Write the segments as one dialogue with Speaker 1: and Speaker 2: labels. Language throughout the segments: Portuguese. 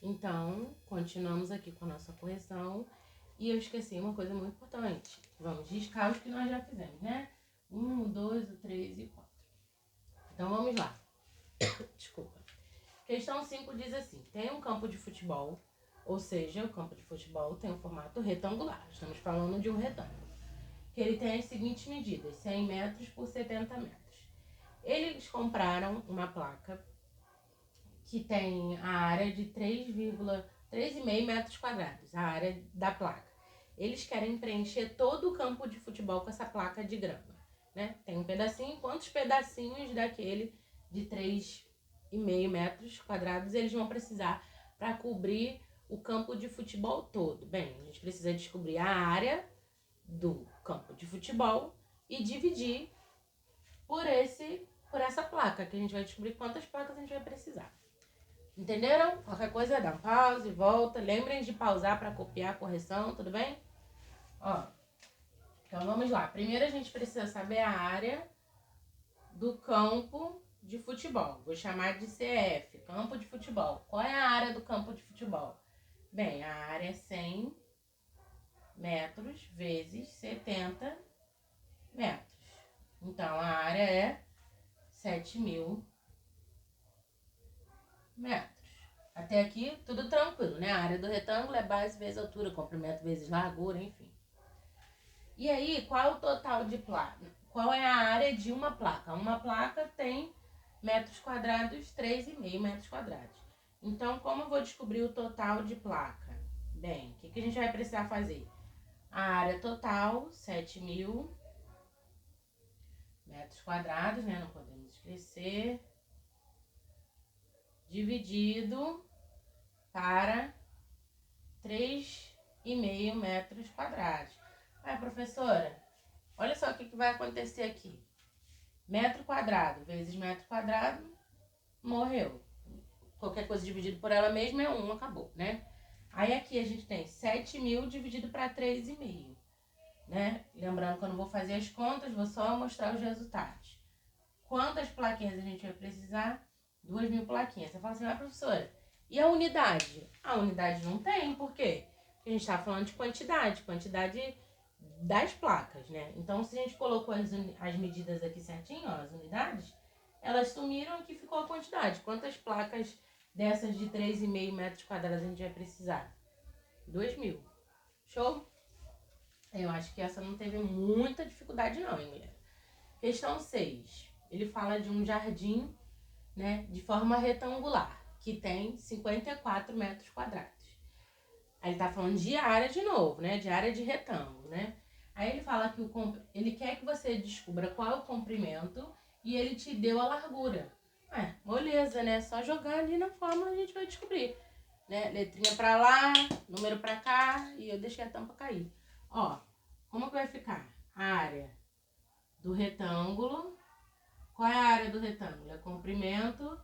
Speaker 1: Então, continuamos aqui com a nossa correção. E eu esqueci uma coisa muito importante. Vamos riscar os que nós já fizemos, né? 1, 2, 3 e 4. Então, vamos lá. Desculpa. Questão 5 diz assim. Tem um campo de futebol, ou seja, o campo de futebol tem um formato retangular. Estamos falando de um retângulo. Que ele tem as seguintes medidas. 100 metros por 70 metros. Eles compraram uma placa que tem a área de 3,5 metros quadrados, a área da placa. Eles querem preencher todo o campo de futebol com essa placa de grama, né? Tem um pedacinho, quantos pedacinhos daquele de 3,5 metros quadrados eles vão precisar para cobrir o campo de futebol todo? Bem, a gente precisa descobrir a área do campo de futebol e dividir por essa placa, que a gente vai descobrir quantas placas a gente vai precisar. Entenderam? Qualquer coisa dá um pause, volta. Lembrem de pausar para copiar a correção, tudo bem? Ó, então vamos lá. Primeiro a gente precisa saber a área do campo de futebol. Vou chamar de CF, campo de futebol. Qual é a área do campo de futebol? Bem, a área é 100 metros vezes 70 metros. Então, a área é 7.000 metros. Até aqui, tudo tranquilo, né? A área do retângulo é base vezes altura, comprimento vezes largura, enfim. E aí, qual é o total de placa? Qual é a área de uma placa? Uma placa tem metros quadrados, 3,5 metros quadrados. Então, como eu vou descobrir o total de placa? Bem, o que a gente vai precisar fazer? A área total, 7.000 metros quadrados, né? Não podemos esquecer. Dividido para 3,5 metros quadrados. Professora, olha só o que vai acontecer aqui. Metro quadrado vezes metro quadrado, morreu. Qualquer coisa dividido por ela mesma é 1, acabou, né? Aí aqui a gente tem 7.000 dividido para 3,5, né? Lembrando que eu não vou fazer as contas, vou só mostrar os resultados. Quantas plaquinhas a gente vai precisar? 2.000 plaquinhas. Você fala assim, professora, e a unidade? A unidade não tem, por quê? Porque a gente está falando de quantidade das placas, né? Então, se a gente colocou as medidas aqui certinho, ó, as unidades, elas sumiram, aqui ficou a quantidade. Quantas placas dessas de 3,5 metros quadrados a gente vai precisar? 2.000. Show? Eu acho que essa não teve muita dificuldade não, hein, galera? Questão 6. Ele fala de um jardim, né, de forma retangular, que tem 54 metros quadrados. Aí ele tá falando de área de novo, né, de área de retângulo, né? Aí ele fala que ele quer que você descubra qual é o comprimento e ele te deu a largura. Moleza, né? Só jogar ali na fórmula a gente vai descobrir, né? Letrinha pra lá, número pra cá e eu deixei a tampa cair. Ó, como que vai ficar? A área do retângulo. Qual é a área do retângulo? É comprimento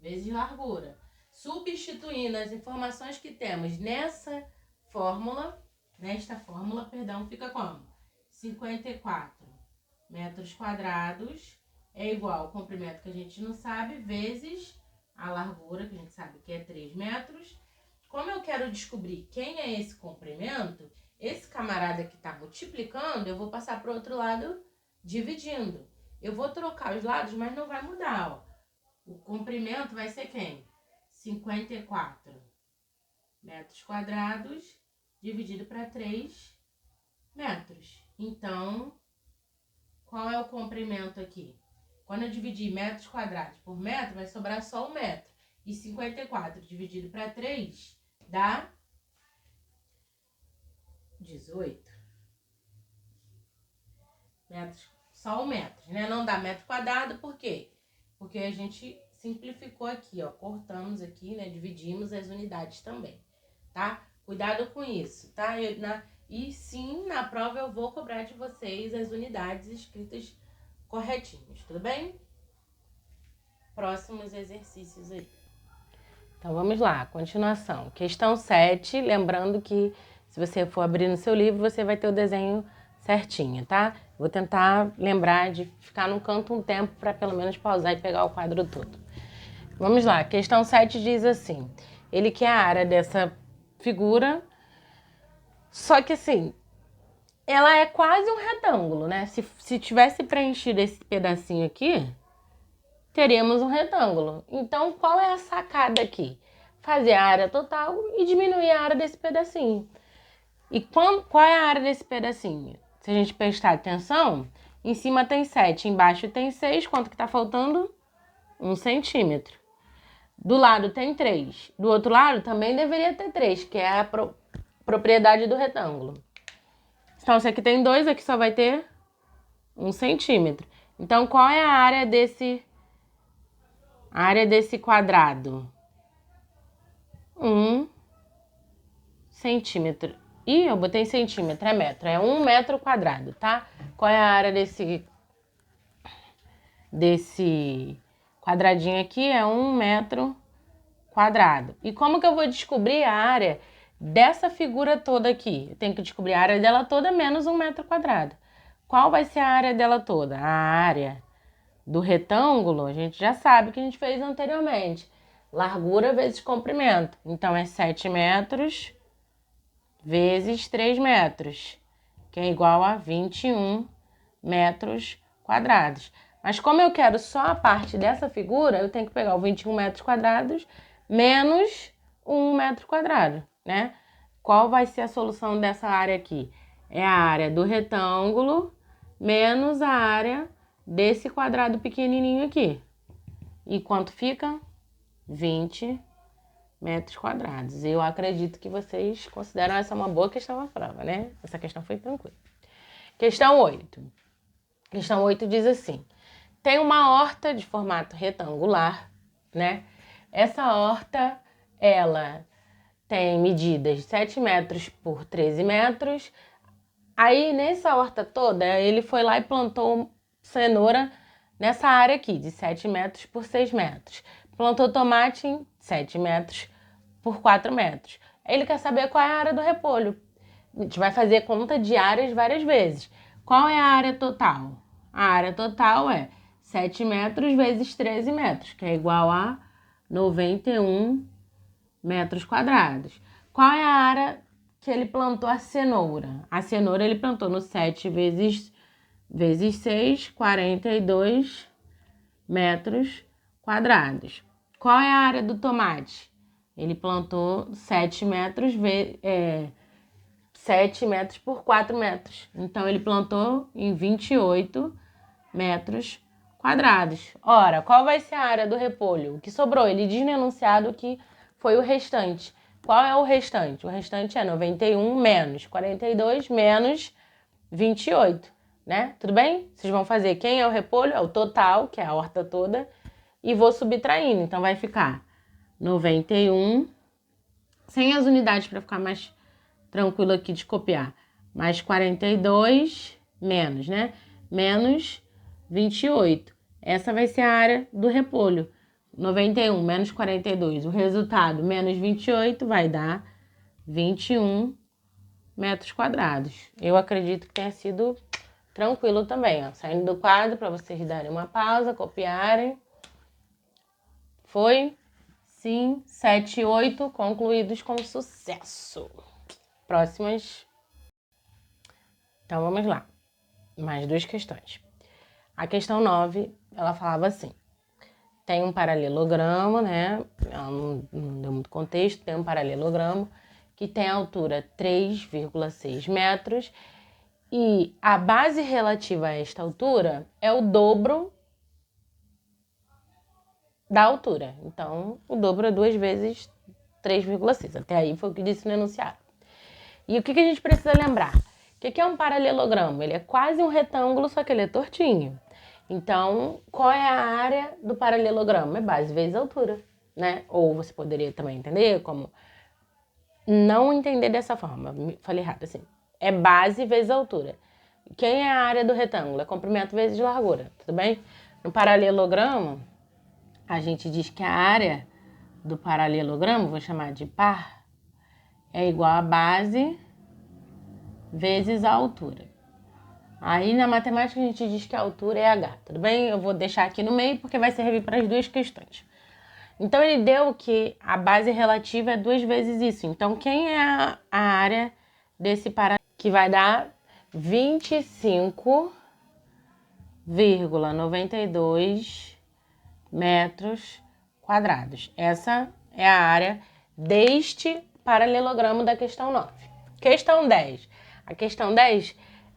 Speaker 1: vezes largura. Substituindo as informações que temos nesta fórmula, fica como? 54 metros quadrados é igual ao comprimento que a gente não sabe, vezes a largura, que a gente sabe que é 3 metros. Como eu quero descobrir quem é esse comprimento, esse camarada que está multiplicando, eu vou passar para o outro lado dividindo. Eu vou trocar os lados, mas não vai mudar, ó. O comprimento vai ser quem? 54 metros quadrados dividido para 3 metros. Então, qual é o comprimento aqui? Quando eu dividir metros quadrados por metro, vai sobrar só 1 metro. E 54 dividido para 3 dá 18 metros. Só 1 metro, né? Não dá metro quadrado, por quê? Porque a gente simplificou aqui, ó. Cortamos aqui, né? Dividimos as unidades também, tá? Cuidado com isso, tá? E sim, na prova eu vou cobrar de vocês as unidades escritas corretinhas, tudo bem? Próximos exercícios aí. Então, vamos lá, continuação. Questão 7, lembrando que se você for abrir no seu livro, você vai ter o desenho certinho, tá? Vou tentar lembrar de ficar num canto um tempo para pelo menos pausar e pegar o quadro todo. Vamos lá, questão 7 diz assim: ele quer a área dessa figura, só que assim, ela é quase um retângulo, né? Se tivesse preenchido esse pedacinho aqui, teríamos um retângulo. Então, qual é a sacada aqui? Fazer a área total e diminuir a área desse pedacinho. E qual é a área desse pedacinho? Se a gente prestar atenção, em cima tem 7, embaixo tem 6, quanto que tá faltando? 1 centímetro. Do lado tem 3. Do outro lado também deveria ter 3, que é a propriedade do retângulo. Então, se aqui tem 2, aqui só vai ter 1 centímetro. Então, qual é a área desse quadrado? 1 centímetro. Ih, eu botei centímetro, é metro. É 1 metro quadrado, tá? Qual é a área desse quadradinho aqui? É 1 metro quadrado. E como que eu vou descobrir a área dessa figura toda aqui? Eu tenho que descobrir a área dela toda menos 1 metro quadrado. Qual vai ser a área dela toda? A área do retângulo, a gente já sabe que a gente fez anteriormente. Largura vezes comprimento. Então, é 7 metros vezes 3 metros, que é igual a 21 metros quadrados. Mas como eu quero só a parte dessa figura, eu tenho que pegar o 21 metros quadrados menos 1 metro quadrado, né? Qual vai ser a solução dessa área aqui? É a área do retângulo menos a área desse quadrado pequenininho aqui. E quanto fica? 20 metros quadrados. Eu acredito que vocês consideram essa uma boa questão à prova, né? Essa questão foi tranquila. Questão 8. Questão 8 diz assim: tem uma horta de formato retangular, né? Essa horta, ela tem medidas de 7 metros por 13 metros. Aí, nessa horta toda, ele foi lá e plantou cenoura nessa área aqui, de 7 metros por 6 metros. Plantou tomate em 7 metros por 4 metros. Ele quer saber qual é a área do repolho. A gente vai fazer conta de áreas várias vezes. Qual é a área total? A área total é 7 metros vezes 13 metros, que é igual a 91 metros quadrados. Qual é a área que ele plantou a cenoura? A cenoura ele plantou no 7 vezes 6, 42 metros quadrados. Qual é a área do tomate? Ele plantou 7 metros, 7 metros por 4 metros. Então, ele plantou em 28 metros quadrados. Ora, qual vai ser a área do repolho? O que sobrou? Ele diz no enunciado que foi o restante. Qual é o restante? O restante é 91 menos 42 menos 28, né? Tudo bem? Vocês vão fazer quem é o repolho? É o total, que é a horta toda, e vou subtraindo. Então, vai ficar 91, sem as unidades para ficar mais tranquilo aqui de copiar, mais 42 menos, né? Menos 28. Essa vai ser a área do repolho. 91 menos 42. O resultado, menos 28, vai dar 21 metros quadrados. Eu acredito que tenha sido tranquilo também, ó. Saindo do quadro para vocês darem uma pausa, copiarem. Foi? Sim, 7 e 8 concluídos com sucesso. Próximas. Então, vamos lá. Mais 2 questões. A questão 9, ela falava assim: tem um paralelogramo, né? Ela não deu muito contexto. Tem um paralelogramo que tem a altura 3,6 metros e a base relativa a esta altura é o dobro da altura. Então, o dobro é 2 vezes 3,6. Até aí foi o que disse no enunciado. E o que a gente precisa lembrar? O que é um paralelogramo? Ele é quase um retângulo, só que ele é tortinho. Então, qual é a área do paralelogramo? É base vezes altura, né? Ou você poderia também entender como não entender dessa forma. Falei errado, assim. É base vezes altura. Quem é a área do retângulo? É comprimento vezes largura, tudo bem? No paralelogramo, a gente diz que a área do paralelogramo, vou chamar de par, é igual a base vezes a altura. Aí na matemática a gente diz que a altura é h, tudo bem? Eu vou deixar aqui no meio porque vai servir para as 2 questões. Então, ele deu que a base relativa é 2 vezes isso. Então, quem é a área desse paralelo? Que vai dar 25,92 metros quadrados. Essa é a área deste paralelogramo da questão 9. Questão 10. A questão 10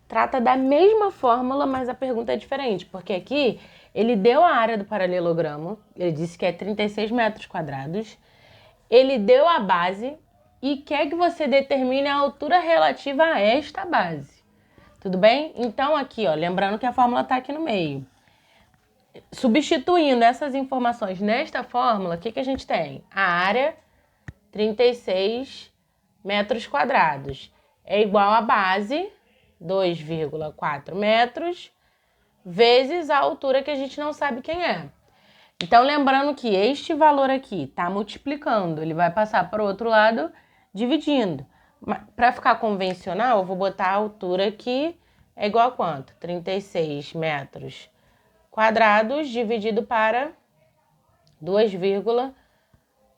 Speaker 1: trata da mesma fórmula, mas a pergunta é diferente, porque aqui ele deu a área do paralelogramo, ele disse que é 36 metros quadrados, ele deu a base e quer que você determine a altura relativa a esta base. Tudo bem? Então aqui, ó, lembrando que a fórmula está aqui no meio. Substituindo essas informações nesta fórmula, o que a gente tem? A área, 36 metros quadrados, é igual à base, 2,4 metros, vezes a altura que a gente não sabe quem é. Então, lembrando que este valor aqui está multiplicando, ele vai passar para o outro lado dividindo. Para ficar convencional, eu vou botar a altura aqui, é igual a quanto? 36 metros quadrados dividido para 2,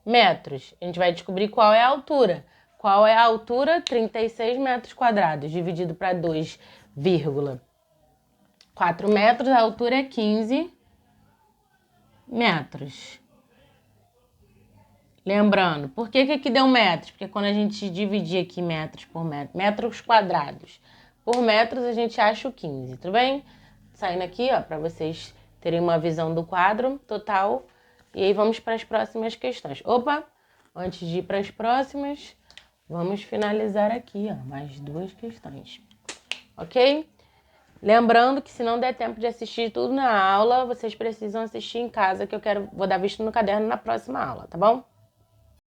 Speaker 1: metros. A gente vai descobrir qual é a altura. Qual é a altura? 36 metros quadrados dividido para 2,4 metros, a altura é 15 metros. Lembrando, por que aqui deu metros? Porque quando a gente dividir aqui metros por metro, metros quadrados por metros, a gente acha o 15, tudo bem? Saindo aqui, ó, para vocês terem uma visão do quadro total. E aí vamos para as próximas questões. Opa, antes de ir para as próximas, vamos finalizar aqui, ó, mais 2 questões, ok? Lembrando que se não der tempo de assistir tudo na aula, vocês precisam assistir em casa, que vou dar vista no caderno na próxima aula, tá bom?